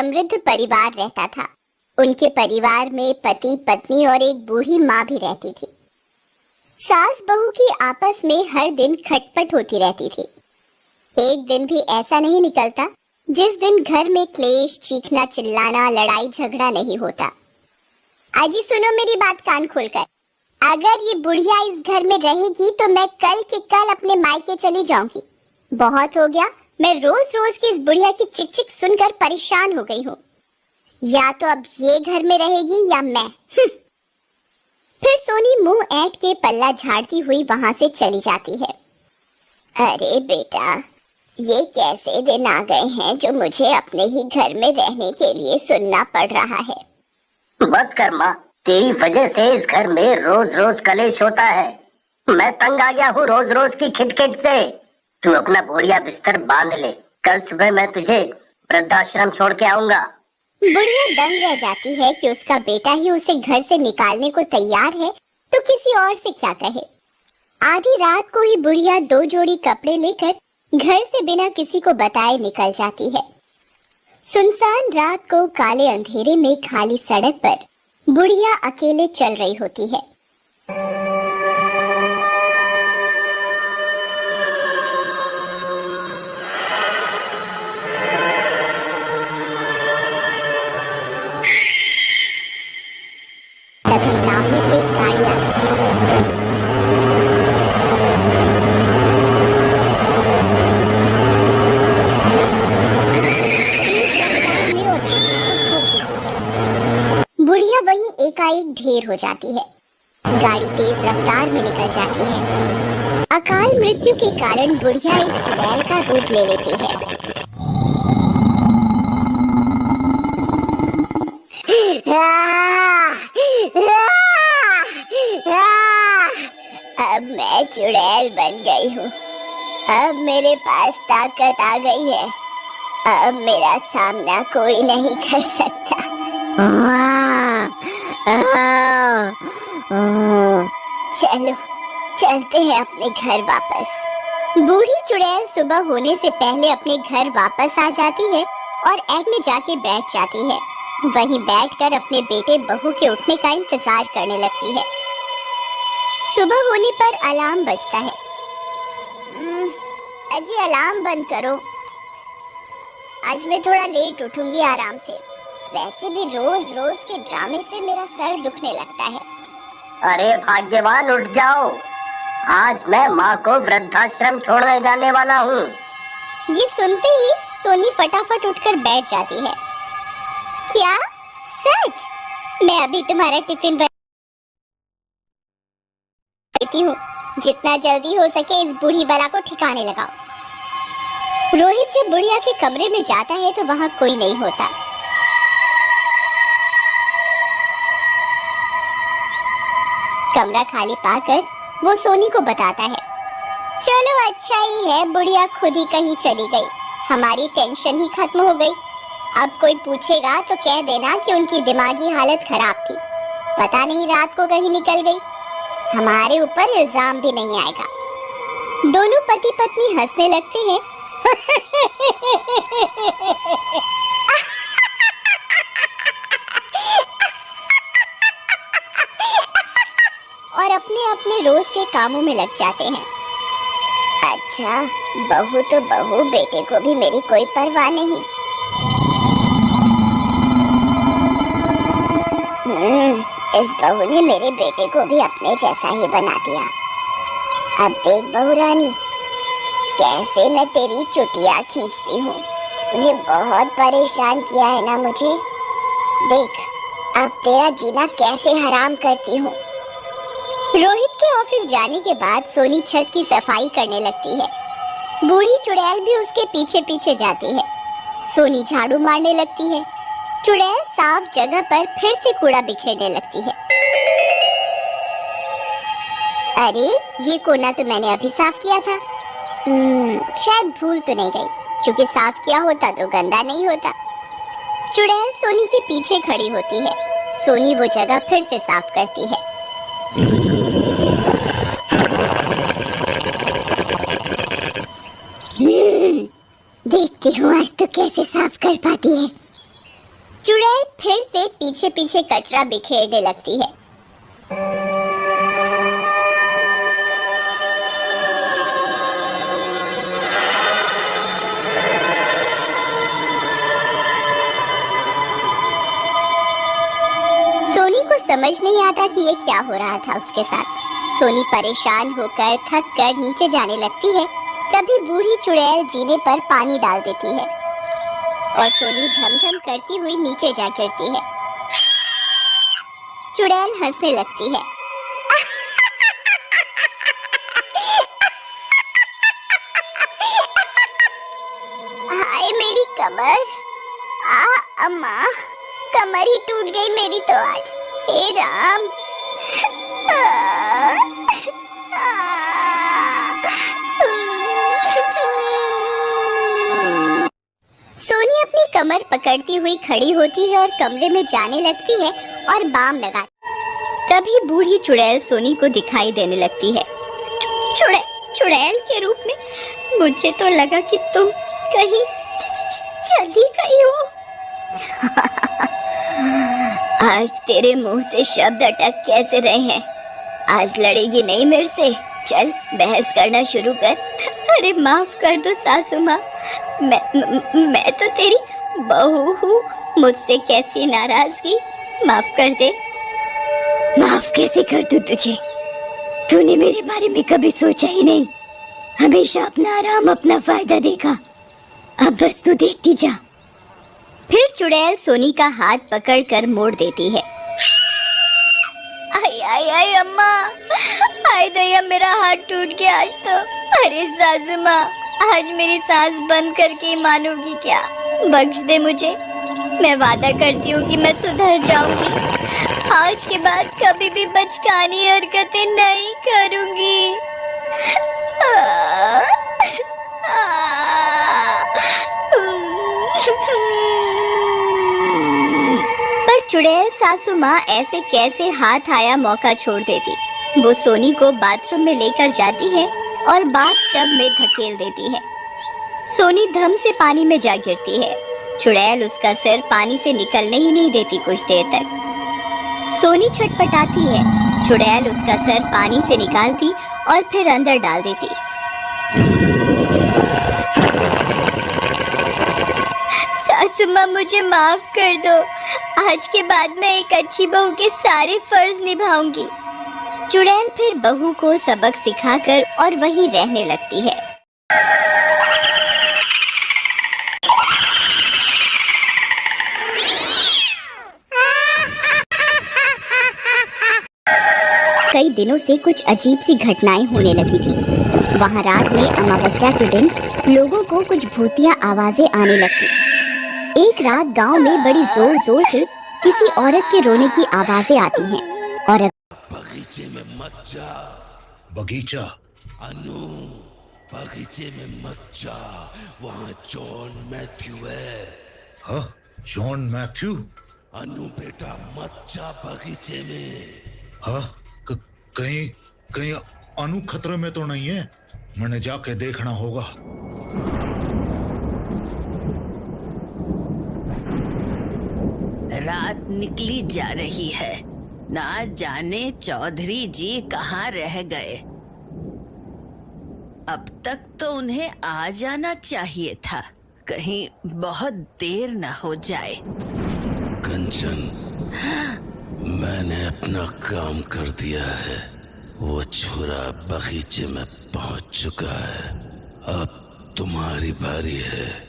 समृद्ध परिवार रहता था। उनके परिवार में पति पत्नी और एक बूढ़ी माँ भी रहती थी। सास बहू की आपस में हर दिन खटपट होती रहती थी। एक दिन भी ऐसा नहीं निकलता जिस दिन घर में क्लेश, चीखना, चिल्लाना, लड़ाई झगड़ा नहीं होता। आजी सुनो मेरी बात कान खोलकर। अगर ये बुढ़िया इस घर में रहेगी तो मैं कल के कल अपने मायके चली जाऊंगी। बहुत हो गया, मैं रोज रोज की इस बुढ़िया की चिक चिक सुनकर परेशान हो गई हूँ। या तो अब ये घर में रहेगी या मैं। फिर सोनी मुंह ऐंठ के पल्ला झाड़ती हुई वहां से चली जाती है। अरे बेटा, ये कैसे दिन आ गए हैं जो मुझे अपने ही घर में रहने के लिए सुनना पड़ रहा है। बस कर माँ, तेरी वजह से इस घर में रोज रोज कलेश होता है। मैं तंग आ गया हूँ रोज रोज की खिटखिट से। तू अपना बोरिया बिस्तर बांध ले, कल सुबह मैं तुझे वृद्धाश्रम छोड़ के आऊंगा। बुढ़िया दंग रह जाती है कि उसका बेटा ही उसे घर से निकालने को तैयार है तो किसी और से क्या कहे। आधी रात को ही बुढ़िया 2 जोड़ी कपड़े लेकर घर से बिना किसी को बताए निकल जाती है। सुनसान रात को काले अंधेरे में खाली सड़क पर बुढ़िया अकेले चल रही होती है। तभी सामने से एक गाड़ी आती है। बुढ़िया वहीं एकाएक ढेर हो जाती है। गाड़ी तेज रफ्तार में निकल जाती है। अकाल मृत्यु के कारण बुढ़िया एक चुड़ैल का रूप ले लेती है। अब मैं चुड़ैल बन गई हूँ। अब मेरे पास ताकत आ गई है। अब मेरा सामना कोई नहीं कर सकता। चलो चलते हैं अपने घर वापस। बूढ़ी चुड़ैल सुबह होने से पहले अपने घर वापस आ जाती है और एग में जाके बैठ जाती है। वहीं बैठकर अपने बेटे बहू के उठने का इंतजार करने लगती है। सुबह होने पर अलार्म बजता है। अजी अलार्म बंद करो, आज मैं थोड़ा लेट उठूंगी आराम से। वैसे भी रोज रोज के ड्रामे से मेरा सर दुखने लगता है। अरे भाग्यवान, उठ जाओ, आज मैं माँ को वृद्धाश्रम छोड़ने जाने वाला हूँ। ये सुनते ही सोनी फटाफट उठकर बैठ जाती है। क्या सच? मैं अभी तुम्हारा टिफिन बना देती हूँ। जितना जल्दी हो सके इस बूढ़ी बला को ठिकाने लगाओ। रोहित जब बुढ़िया के कमरे में जाता है तो वहाँ कोई नहीं होता। कमरा खाली पाकर वो सोनी को बताता है, चलो अच्छा ही है, बुढ़िया खुद ही कहीं चली गई, हमारी टेंशन ही खत्म हो गई। अब कोई पूछेगा तो कह देना कि उनकी दिमागी हालत खराब थी, पता नहीं रात को कहीं निकल गई। हमारे ऊपर इल्जाम भी नहीं आएगा। दोनों पति पत्नी हंसने लगते हैं। और अपने अपने रोज के कामों में लग जाते हैं। अच्छा, बहू तो बहू, बेटे को भी मेरी कोई परवाह नहीं। इस बहू ने मेरे बेटे को भी अपने जैसा ही बना दिया। अब देख बहू रानी, कैसे मैं तेरी चुटिया खींचती हूँ। तूने बहुत परेशान किया है ना मुझे। देख अब तेरा जीना कैसे हराम करती हूँ। रोहित के ऑफिस जाने के बाद सोनी छत की सफाई करने लगती है। बूढ़ी चुड़ैल भी उसके पीछे पीछे जाती है। सोनी झाड़ू मारने लगती है। चुड़ैल साफ जगह पर फिर से कूड़ा बिखेरने लगती है। अरे ये कोना तो मैंने अभी साफ किया था। शायद भूल तो नहीं गई, क्योंकि साफ किया होता तो गंदा नहीं होता। चुड़ैल सोनी के पीछे खड़ी होती है। सोनी वो जगह फिर से साफ करती है। देखती हूँ आज तो कैसे साफ कर पाती है। चुड़ैल फिर से पीछे पीछे कचरा बिखेरने लगती है। सोनी को समझ नहीं आता कि ये क्या हो रहा था उसके साथ। सोनी परेशान होकर थक कर नीचे जाने लगती है। तभी बूढ़ी चुड़ैल जीने पर पानी डाल देती है और सोनी धम धम करती हुई नीचे जा गिरती है। चुड़ैल हंसने लगती है। हाय मेरी कमर, अम्मा, कमर ही टूट गई मेरी तो आज। हे राम। सोनी अपनी कमर पकड़ती हुई खड़ी होती है और कमरे में जाने लगती है और बाम लगाती। तभी बूढ़ी चुड़ैल सोनी को दिखाई देने लगती है। चुड़ैल के रूप में। मुझे तो लगा कि तुम कहीं चली गई हो। आज तेरे मुंह से शब्द अटक कैसे रहे हैं? आज लड़ेगी नहीं मेरे से? चल बहस करना शुरू कर। अरे माफ कर दो सासू माँ, मैं तो तेरी बहू हूँ, मुझसे कैसी नाराजगी, माफ कर दे। माफ कैसे कर दूं तुझे? तूने मेरे बारे में कभी सोचा ही नहीं, हमेशा अपना आराम अपना फायदा देखा। अब बस तू देखती जा। फिर चुड़ैल सोनी का हाथ पकड़कर मोड़ देती है। आई आई आई अम्मा, आई दया मेरा हाथ टूट गया आज तो। अरे सासू माँ, आज मेरी सांस बंद करके ही मानोगी क्या? बख्श दे मुझे, मैं वादा करती हूँ कि मैं सुधर जाऊंगी। आज के बाद कभी भी बचकानी हरकतें नहीं करूंगी। पर चुड़ैल सासू माँ ऐसे कैसे हाथ आया मौका छोड़ देती। वो सोनी को बाथरूम में लेकर जाती है और बाथटब में धकेल देती है। सोनी धम से पानी में जा गिरती है। चुड़ैल उसका सिर पानी से निकलने ही नहीं देती कुछ देर तक। सोनी छटपटाती है। चुड़ैल उसका सिर पानी से निकालती और फिर अंदर डाल देती। सासू माँ मुझे माफ कर दो, आज के बाद मैं एक अच्छी बहू के सारे फर्ज निभाऊंगी। चुड़ैल फिर बहू को सबक सिखाकर और वहीं रहने लगती है। कई दिनों से कुछ अजीब सी घटनाएं होने लगी थी। वहाँ रात में अमावस्या के दिन लोगों को कुछ भूतिया आवाजें आने लगती। एक रात गांव में बड़ी जोर जोर से किसी औरत के रोने की आवाजें आती हैं। और बगीचे में मत जा। बगीचा? अनु, बगीचे में मत जा, वहाँ जॉन मैथ्यू है। हाँ, जॉन मैथ्यू? अनु बेटा मत जा बगीचे में। हाँ, कहीं अनु खतरे में तो नहीं है? मैंने जाके देखना होगा। रात निकली जा रही है, ना जाने चौधरी जी कहाँ रह गए। अब तक तो उन्हें आ जाना चाहिए था, कहीं बहुत देर न हो जाए। कंचन, मैंने अपना काम कर दिया है। वो छोरा बगीचे में पहुंच चुका है। अब तुम्हारी बारी है।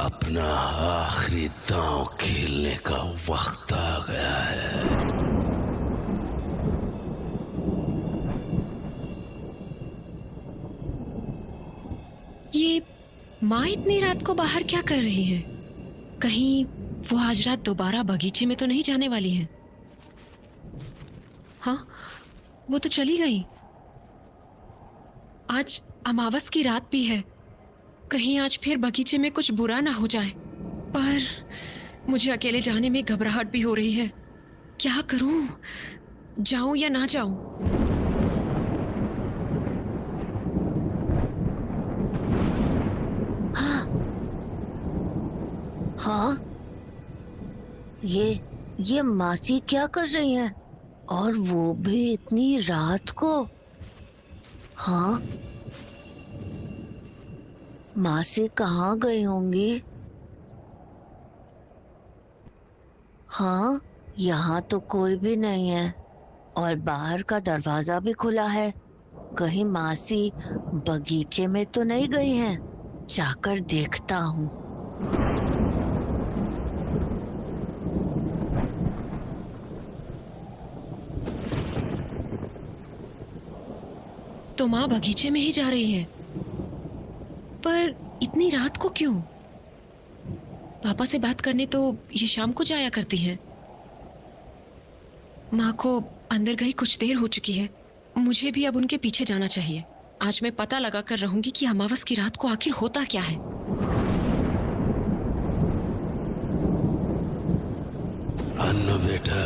अपना आखिरी दांव खेलने का वक्त आ गया है। ये माँ इतनी रात को बाहर क्या कर रही है? कहीं वो आज रात दोबारा बगीचे में तो नहीं जाने वाली है? हाँ, वो तो चली गई। आज अमावस की रात भी है, कहीं आज फिर बगीचे में कुछ बुरा ना हो जाए। पर मुझे अकेले जाने में घबराहट भी हो रही है। क्या करूं? जाऊं या ना जाऊं? हाँ, ये मासी क्या कर रही हैं? और वो भी इतनी रात को? हाँ, मासी कहाँ गई होंगी? हाँ, यहाँ तो कोई भी नहीं है और बाहर का दरवाजा भी खुला है। कहीं मासी बगीचे में तो नहीं गई हैं? जाकर देखता हूँ। तो माँ बगीचे में ही जा रही है, पर इतनी रात को क्यों? पापा से बात करने तो ये शाम को जाया करती हैं। माँ को अंदर गई कुछ देर हो चुकी है, मुझे भी अब उनके पीछे जाना चाहिए। आज मैं पता लगा कर रहूंगी कि अमावस की रात को आखिर होता क्या है। अन्नू बेटा,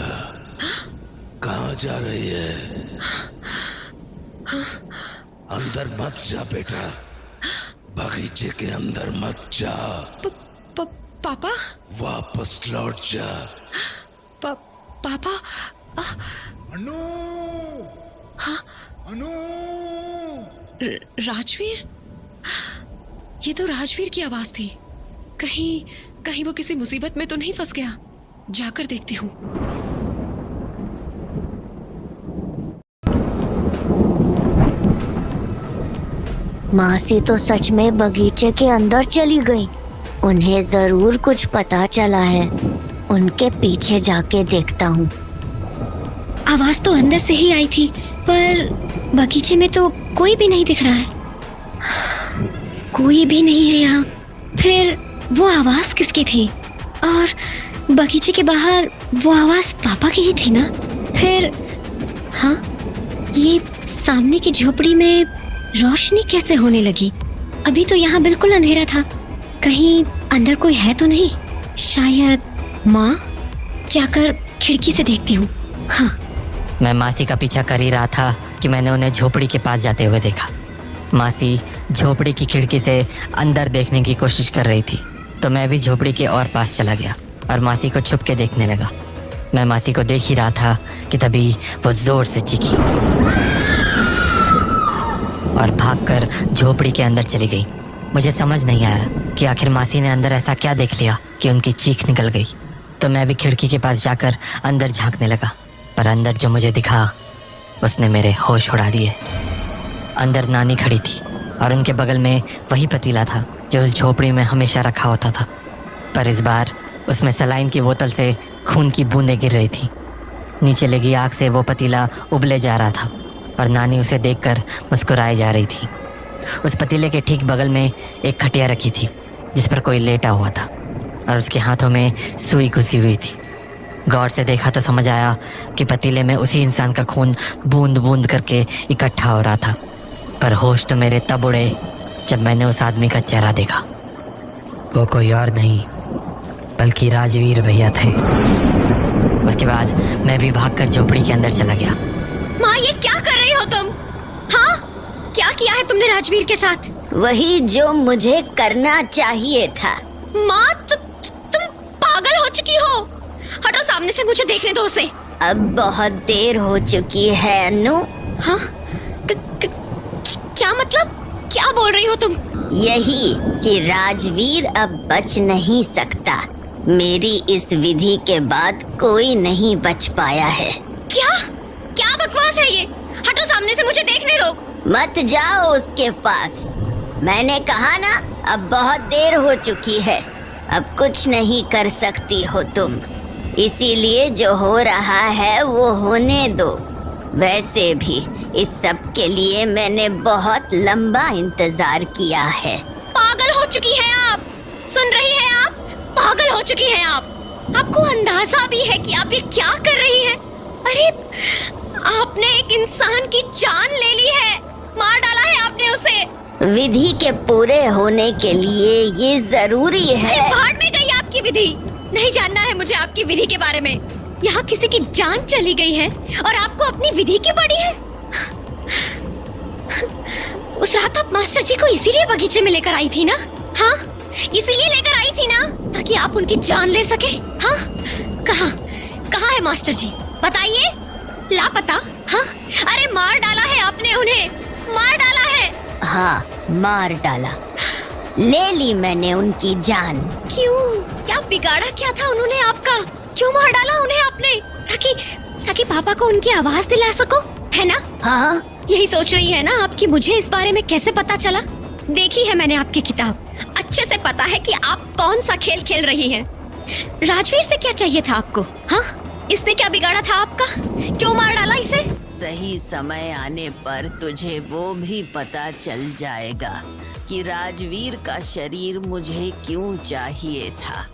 कहाँ जा रही है? अंदर मत जा बेटा, बगीचे के अंदर मत जा। पापा? वापस लौट जा। पापा? अनु! हाँ? अनु! राजवीर? ये तो राजवीर की आवाज थी। कहीं वो किसी मुसीबत में तो नहीं फंस गया? जाकर देखती हूँ। मासी तो सच में बगीचे के अंदर चली गई। उन्हें जरूर कुछ पता चला है। उनके पीछे जाके देखता हूँ। आवाज तो अंदर से ही आई थी, पर बगीचे में तो कोई भी नहीं दिख रहा है। कोई भी नहीं है यहाँ। फिर वो आवाज किसकी थी? और बगीचे के बाहर वो आवाज पापा की ही थी ना? फिर हाँ, ये सामने की झोपड़ी में रोशनी कैसे होने लगी? अभी तो यहाँ बिल्कुल अंधेरा था। कहीं अंदर कोई है तो नहीं? शायद माँ। जाकर खिड़की से देखती हूँ। हाँ। मैं मासी का पीछा कर ही रहा था कि मैंने उन्हें झोपड़ी के पास जाते हुए देखा। मासी झोपड़ी की खिड़की से अंदर देखने की कोशिश कर रही थी, तो मैं भी झोपड़ी के और पास चला गया और मासी को छुप के देखने लगा। मैं मासी को देख ही रहा था कि तभी वो जोर से चीखी और भागकर झोपड़ी के अंदर चली गई। मुझे समझ नहीं आया कि आखिर मासी ने अंदर ऐसा क्या देख लिया कि उनकी चीख निकल गई। तो मैं भी खिड़की के पास जाकर अंदर झांकने लगा, पर अंदर जो मुझे दिखा उसने मेरे होश उड़ा दिए। अंदर नानी खड़ी थी और उनके बगल में वही पतीला था जो उस झोपड़ी में हमेशा रखा होता था, पर इस बार उसमें सलाइन की बोतल से खून की बूंदें गिर रही थी। नीचे लगी आग से वो पतीला उबले जा रहा था और नानी उसे देखकर मुस्कुराई जा रही थी। उस पतीले के ठीक बगल में एक खटिया रखी थी जिस पर कोई लेटा हुआ था और उसके हाथों में सुई घुसी हुई थी। गौर से देखा तो समझ आया कि पतीले में उसी इंसान का खून बूंद बूंद करके इकट्ठा हो रहा था। पर होश तो मेरे तब उड़े जब मैंने उस आदमी का चेहरा देखा। वो कोई और नहीं बल्कि राजवीर भैया थे। उसके बाद मैं भी भागकर झोपड़ी के अंदर चला गया। माँ, ये क्या कर रही हो तुम? हाँ, क्या किया है तुमने राजवीर के साथ? वही जो मुझे करना चाहिए था। माँ, तुम पागल हो चुकी हो। हटो सामने से, मुझे देखने दो उसे। अब बहुत देर हो चुकी है अनु। हाँ? क्या मतलब? क्या बोल रही हो तुम? यही कि राजवीर अब बच नहीं सकता। मेरी इस विधि के बाद कोई नहीं बच पाया है। क्या बकवास है ये? हटो सामने से, मुझे देखने दो। मत जाओ उसके पास। मैंने कहा ना, अब बहुत देर हो चुकी है। अब कुछ नहीं कर सकती हो तुम। इसीलिए जो हो रहा है वो होने दो। वैसे भी इस सब के लिए मैंने बहुत लंबा इंतजार किया है। पागल हो चुकी हैं आप। सुन रही हैं आप? पागल हो चुकी हैं आप। आपको अंदाजा भी है कि आप ये क्या कर रही हैं? अरे, आपने एक इंसान की जान ले ली है। मार डाला है आपने उसे। विधि के पूरे होने के लिए ये जरूरी है। भाड़ में गई आपकी विधि। नहीं जानना है मुझे आपकी विधि के बारे में। यहाँ किसी की जान चली गई है और आपको अपनी विधि की पड़ी है। उस रात आप मास्टर जी को इसीलिए बगीचे में लेकर आई थी ना? हाँ, इसीलिए लेकर आई थी ना, ताकि आप उनकी जान ले सके। हाँ, कहाँ कहाँ है मास्टर जी, बताइए। लापता? हाँ, अरे मार डाला है आपने उन्हें, मार डाला है। हाँ, मार डाला, ले ली मैंने उनकी जान। क्यों? क्या बिगाड़ा क्या था उन्होंने आपका? क्यों मार डाला उन्हें आपने? ताकि ताकि पापा को उनकी आवाज दिला सको, है ना? हाँ, यही सोच रही है ना आपकी मुझे इस बारे में कैसे पता चला? देखी है मैंने आपकी किताब, अच्छे से पता है कि आप कौन सा खेल खेल रही हैं। राजवीर से क्या चाहिए था आपको? हाँ, इसने क्या बिगाड़ा था आपका? क्यों मार डाला इसे? सही समय आने पर तुझे वो भी पता चल जाएगा कि राजवीर का शरीर मुझे क्यों चाहिए था।